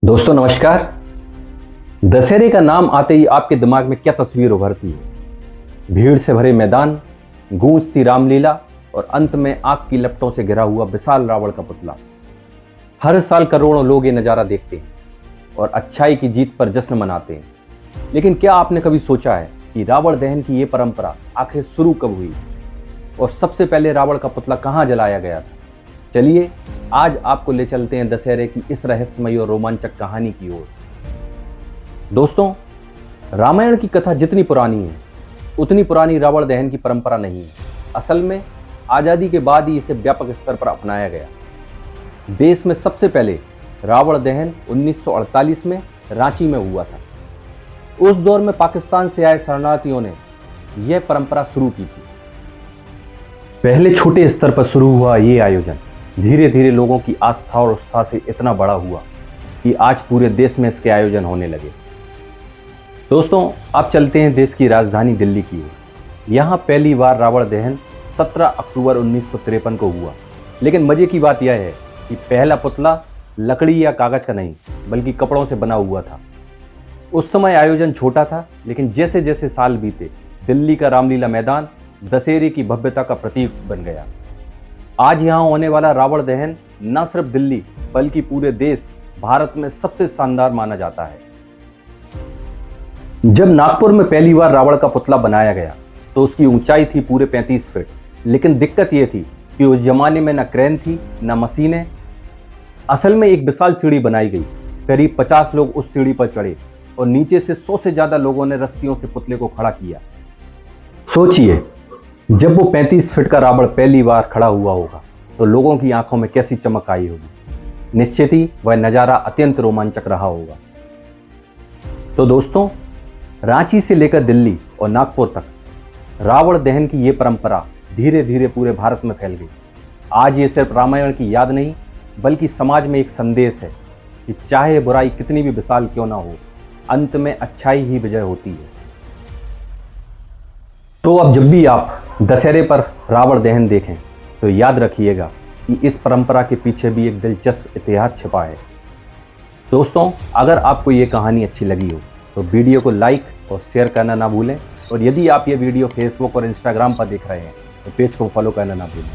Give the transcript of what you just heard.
दोस्तों नमस्कार। दशहरे का नाम आते ही आपके दिमाग में क्या तस्वीर उभरती है? भीड़ से भरे मैदान, गूंजती रामलीला और अंत में आग की लपटों से घिरा हुआ विशाल रावण का पुतला। हर साल करोड़ों लोग ये नज़ारा देखते हैं और अच्छाई की जीत पर जश्न मनाते हैं। लेकिन क्या आपने कभी सोचा है कि रावण दहन की ये परंपरा आखिर शुरू कब हुई और सबसे पहले रावण का पुतला कहाँ जलाया गया था? चलिए आज आपको ले चलते हैं दशहरे की इस रहस्यमयी और रोमांचक कहानी की ओर। दोस्तों, रामायण की कथा जितनी पुरानी है उतनी पुरानी रावण दहन की परंपरा नहीं है। असल में आज़ादी के बाद ही इसे व्यापक स्तर पर अपनाया गया। देश में सबसे पहले रावण दहन 1948 में रांची में हुआ था। उस दौर में पाकिस्तान से आए शरणार्थियों ने यह परंपरा शुरू की थी। पहले छोटे स्तर पर शुरू हुआ ये आयोजन धीरे धीरे लोगों की आस्था और उत्साह से इतना बड़ा हुआ कि आज पूरे देश में इसके आयोजन होने लगे। दोस्तों, आप चलते हैं देश की राजधानी दिल्ली की ओर। यहाँ पहली बार रावण दहन 17 अक्टूबर 1953 को हुआ। लेकिन मजे की बात यह है कि पहला पुतला लकड़ी या कागज का नहीं बल्कि कपड़ों से बना हुआ था। उस समय आयोजन छोटा था, लेकिन जैसे जैसे साल बीते दिल्ली का रामलीला मैदान दशहरे की भव्यता का प्रतीक बन गया। आज यहाँ होने वाला रावण दहन न सिर्फ दिल्ली बल्कि पूरे देश भारत में सबसे शानदार माना जाता है। जब नागपुर में पहली बार रावण का पुतला बनाया गया तो उसकी ऊंचाई थी पूरे 35 फीट। लेकिन दिक्कत यह थी कि उस जमाने में न क्रेन थी न मशीनें। असल में एक विशाल सीढ़ी बनाई गई। करीब 50 लोग उस सीढ़ी पर चढ़े और नीचे से 100 से ज्यादा लोगों ने रस्सियों से पुतले को खड़ा किया। सोचिए, जब वो 35 फीट का रावण पहली बार खड़ा हुआ होगा तो लोगों की आंखों में कैसी चमक आई होगी। निश्चित ही वह नज़ारा अत्यंत रोमांचक रहा होगा। तो दोस्तों, रांची से लेकर दिल्ली और नागपुर तक रावण दहन की ये परंपरा धीरे धीरे पूरे भारत में फैल गई। आज ये सिर्फ रामायण की याद नहीं बल्कि समाज में एक संदेश है कि चाहे बुराई कितनी भी विशाल क्यों ना हो, अंत में अच्छाई ही विजय होती है। तो अब जब भी आप दशहरे पर रावण दहन देखें तो याद रखिएगा कि इस परंपरा के पीछे भी एक दिलचस्प इतिहास छिपा है। दोस्तों, अगर आपको ये कहानी अच्छी लगी हो तो वीडियो को लाइक और शेयर करना ना भूलें। और यदि आप ये वीडियो फेसबुक और इंस्टाग्राम पर देख रहे हैं तो पेज को फॉलो करना ना भूलें।